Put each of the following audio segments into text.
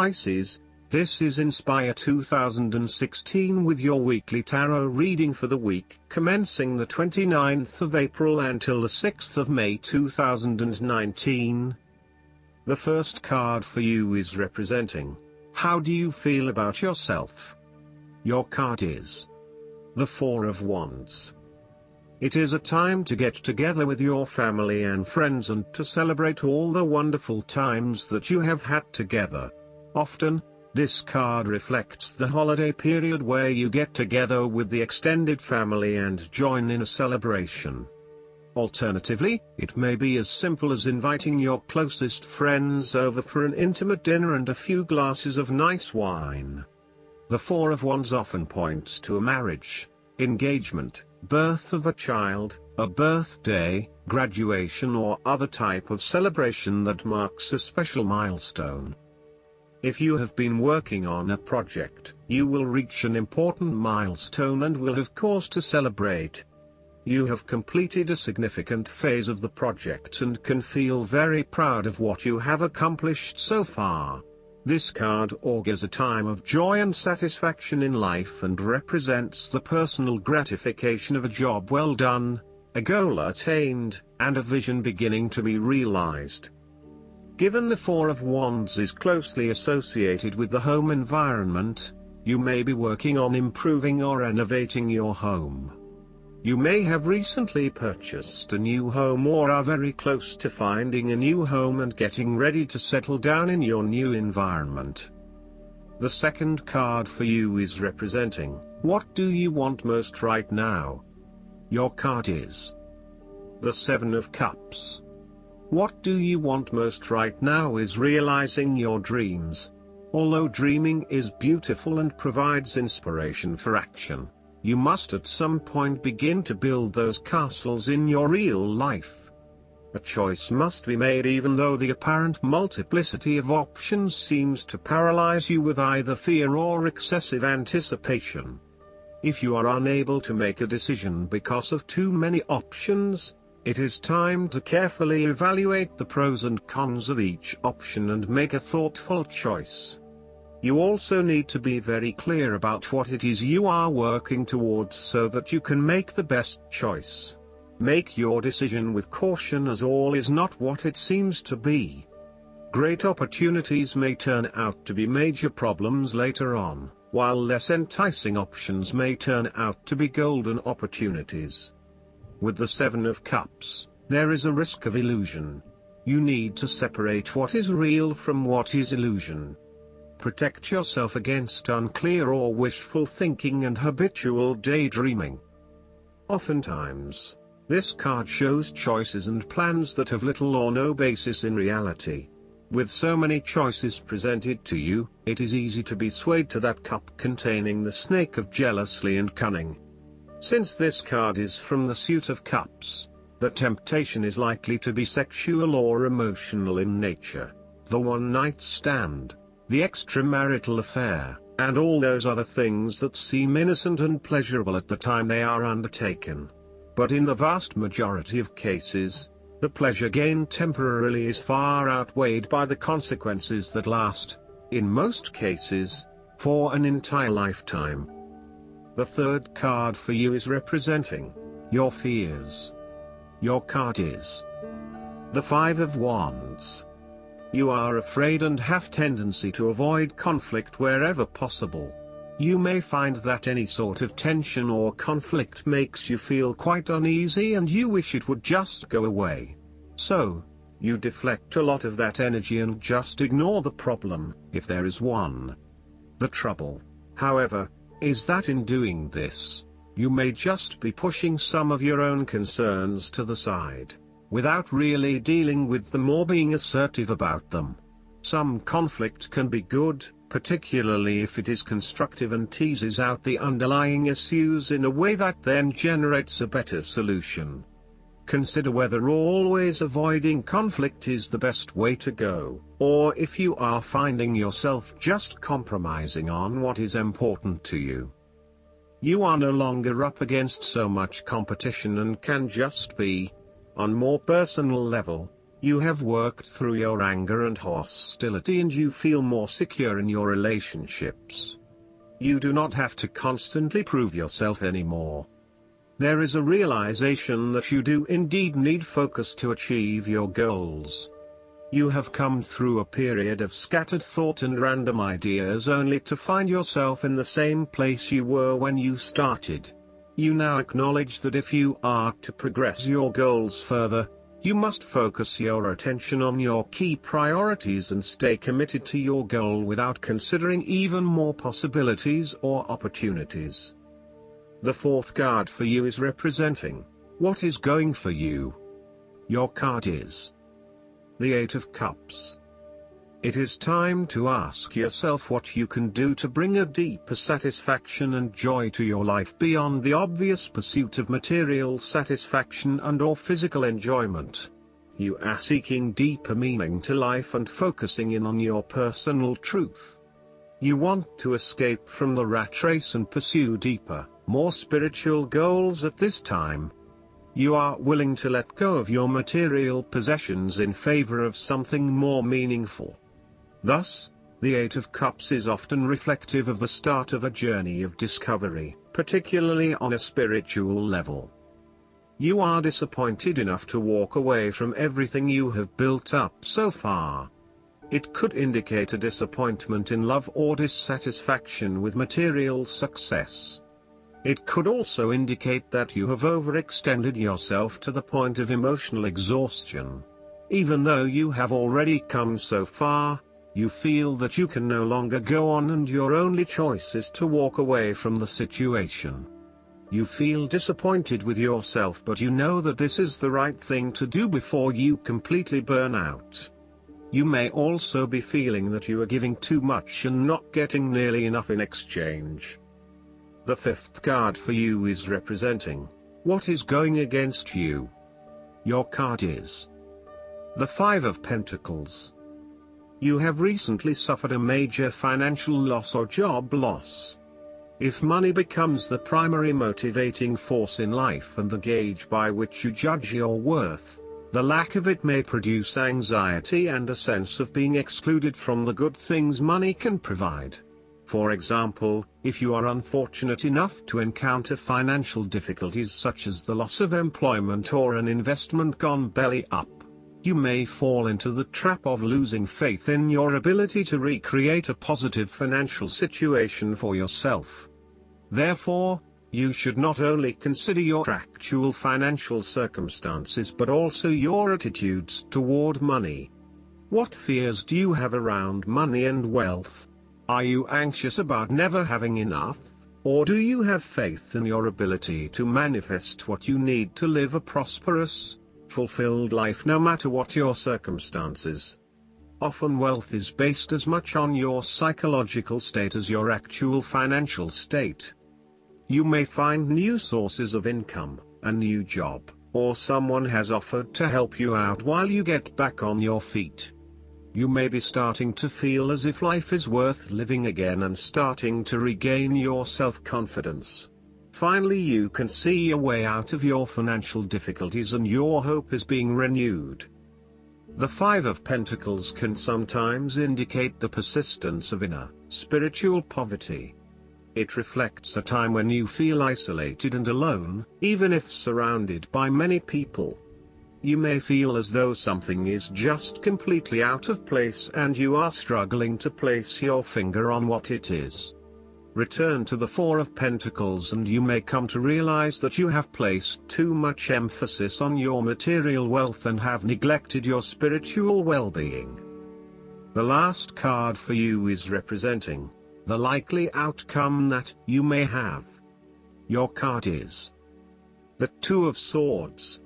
Pisces, this is Inspire 2016 with your weekly tarot reading for the week commencing the 29th of April until the 6th of May 2019. The first card for you is representing, how do you feel about yourself? Your card is the Four of Wands. It is a time to get together with your family and friends and to celebrate all the wonderful times that you have had together. Often, this card reflects the holiday period where you get together with the extended family and join in a celebration. Alternatively, it may be as simple as inviting your closest friends over for an intimate dinner and a few glasses of nice wine. The Four of Wands often points to a marriage, engagement, birth of a child, a birthday, graduation or other type of celebration that marks a special milestone. If you have been working on a project, you will reach an important milestone and will have cause to celebrate. You have completed a significant phase of the project and can feel very proud of what you have accomplished so far. This card augurs a time of joy and satisfaction in life and represents the personal gratification of a job well done, a goal attained, and a vision beginning to be realized. Given the Four of Wands is closely associated with the home environment, you may be working on improving or renovating your home. You may have recently purchased a new home or are very close to finding a new home and getting ready to settle down in your new environment. The second card for you is representing, what do you want most right now? Your card is the Seven of Cups. What do you want most right now is realizing your dreams. Although dreaming is beautiful and provides inspiration for action, you must at some point begin to build those castles in your real life. A choice must be made even though the apparent multiplicity of options seems to paralyze you with either fear or excessive anticipation. If you are unable to make a decision because of too many options, it is time to carefully evaluate the pros and cons of each option and make a thoughtful choice. You also need to be very clear about what it is you are working towards so that you can make the best choice. Make your decision with caution as all is not what it seems to be. Great opportunities may turn out to be major problems later on, while less enticing options may turn out to be golden opportunities. With the Seven of Cups, there is a risk of illusion. You need to separate what is real from what is illusion. Protect yourself against unclear or wishful thinking and habitual daydreaming. Oftentimes, this card shows choices and plans that have little or no basis in reality. With so many choices presented to you, it is easy to be swayed to that cup containing the snake of jealousy and cunning. Since this card is from the suit of cups, the temptation is likely to be sexual or emotional in nature. The one-night stand, the extramarital affair, and all those other things that seem innocent and pleasurable at the time they are undertaken. But in the vast majority of cases, the pleasure gained temporarily is far outweighed by the consequences that last, in most cases, for an entire lifetime. The third card for you is representing your fears. Your card is the Five of Wands. You are afraid and have tendency to avoid conflict wherever possible. You may find that any sort of tension or conflict makes you feel quite uneasy and you wish it would just go away. So, you deflect a lot of that energy and just ignore the problem, if there is one. The trouble, however, is that in doing this, you may just be pushing some of your own concerns to the side, without really dealing with them or being assertive about them. Some conflict can be good, particularly if it is constructive and teases out the underlying issues in a way that then generates a better solution. Consider whether always avoiding conflict is the best way to go, or if you are finding yourself just compromising on what is important to you. You are no longer up against so much competition and can just be, on more personal level, You have worked through your anger and hostility and you feel more secure in your relationships. You do not have to constantly prove yourself anymore. There is a realization that you do indeed need focus to achieve your goals. You have come through a period of scattered thought and random ideas only to find yourself in the same place you were when you started. You now acknowledge that if you are to progress your goals further, you must focus your attention on your key priorities and stay committed to your goal without considering even more possibilities or opportunities. The fourth card for you is representing what is going for you. Your card is the Eight of Cups. It is time to ask yourself what you can do to bring a deeper satisfaction and joy to your life beyond the obvious pursuit of material satisfaction and/or physical enjoyment. You are seeking deeper meaning to life and focusing in on your personal truth. You want to escape from the rat race and pursue deeper, more spiritual goals at this time. You are willing to let go of your material possessions in favor of something more meaningful. Thus, the Eight of Cups is often reflective of the start of a journey of discovery, particularly on a spiritual level. You are disappointed enough to walk away from everything you have built up so far. It could indicate a disappointment in love or dissatisfaction with material success. It could also indicate that you have overextended yourself to the point of emotional exhaustion. Even though you have already come so far, you feel that you can no longer go on and your only choice is to walk away from the situation. You feel disappointed with yourself, but you know that this is the right thing to do before you completely burn out. You may also be feeling that you are giving too much and not getting nearly enough in exchange. The fifth card for you is representing what is going against you. Your card is the Five of Pentacles. You have recently suffered a major financial loss or job loss. If money becomes the primary motivating force in life and the gauge by which you judge your worth, the lack of it may produce anxiety and a sense of being excluded from the good things money can provide. For example, if you are unfortunate enough to encounter financial difficulties such as the loss of employment or an investment gone belly up, you may fall into the trap of losing faith in your ability to recreate a positive financial situation for yourself. Therefore, you should not only consider your actual financial circumstances but also your attitudes toward money. What fears do you have around money and wealth? Are you anxious about never having enough, or do you have faith in your ability to manifest what you need to live a prosperous, fulfilled life no matter what your circumstances? Often wealth is based as much on your psychological state as your actual financial state. You may find new sources of income, a new job, or someone has offered to help you out while you get back on your feet. You may be starting to feel as if life is worth living again and starting to regain your self-confidence. Finally, you can see a way out of your financial difficulties and your hope is being renewed. The Five of Pentacles can sometimes indicate the persistence of inner, spiritual poverty. It reflects a time when you feel isolated and alone, even if surrounded by many people. You may feel as though something is just completely out of place and you are struggling to place your finger on what it is. Return to the Four of Pentacles and you may come to realize that you have placed too much emphasis on your material wealth and have neglected your spiritual well-being. The last card for you is representing the likely outcome that you may have. Your card is the Two of Swords.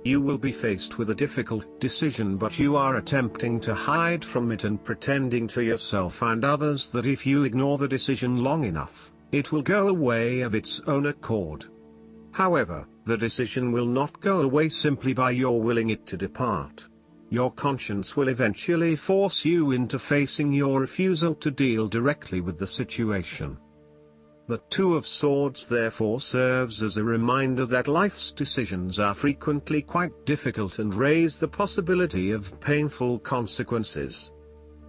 You will be faced with a difficult decision, but you are attempting to hide from it and pretending to yourself and others that if you ignore the decision long enough, it will go away of its own accord. However, the decision will not go away simply by your willing it to depart. Your conscience will eventually force you into facing your refusal to deal directly with the situation. The Two of Swords therefore serves as a reminder that life's decisions are frequently quite difficult and raise the possibility of painful consequences.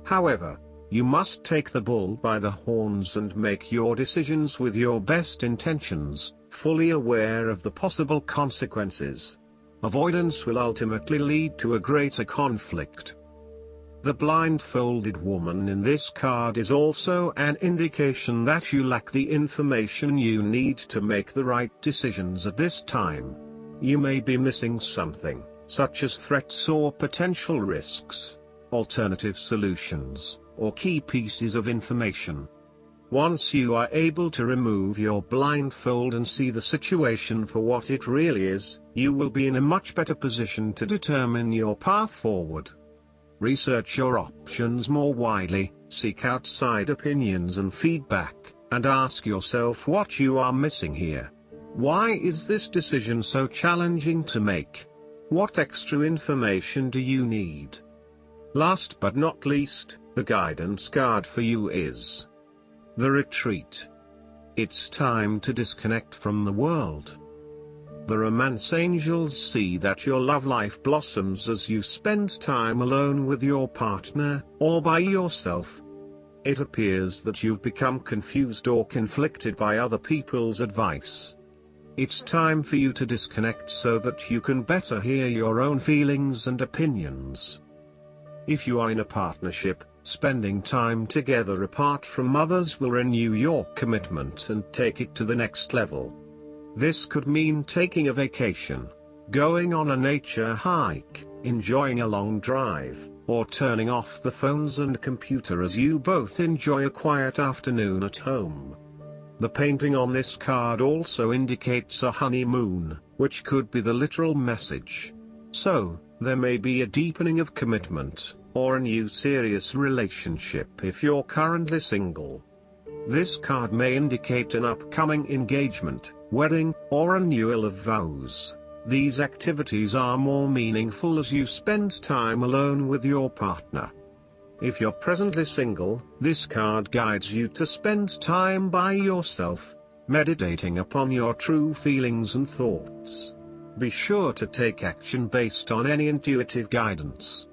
However, you must take the bull by the horns and make your decisions with your best intentions, fully aware of the possible consequences. Avoidance will ultimately lead to a greater conflict. The blindfolded woman in this card is also an indication that you lack the information you need to make the right decisions at this time. You may be missing something, such as threats or potential risks, alternative solutions, or key pieces of information. Once you are able to remove your blindfold and see the situation for what it really is, you will be in a much better position to determine your path forward. Research your options more widely, seek outside opinions and feedback, and ask yourself what you are missing here. Why is this decision so challenging to make? What extra information do you need? Last but not least, the guidance card for you is the Retreat. It's time to disconnect from the world. The romance angels see that your love life blossoms as you spend time alone with your partner, or by yourself. It appears that you've become confused or conflicted by other people's advice. It's time for you to disconnect so that you can better hear your own feelings and opinions. If you are in a partnership, spending time together apart from others will renew your commitment and take it to the next level. This could mean taking a vacation, going on a nature hike, enjoying a long drive, or turning off the phones and computer as you both enjoy a quiet afternoon at home. The painting on this card also indicates a honeymoon, which could be the literal message. So, there may be a deepening of commitment, or a new serious relationship if you're currently single. This card may indicate an upcoming engagement, wedding, or renewal of vows. These activities are more meaningful as you spend time alone with your partner. If you're presently single, this card guides you to spend time by yourself, meditating upon your true feelings and thoughts. Be sure to take action based on any intuitive guidance.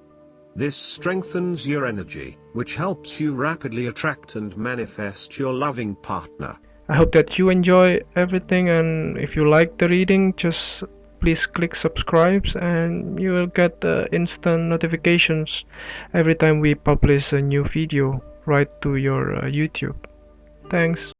This strengthens your energy, which helps you rapidly attract and manifest your loving partner. I hope that you enjoy everything, and if you like the reading, just please click subscribe and you will get instant notifications every time we publish a new video right to your YouTube. Thanks.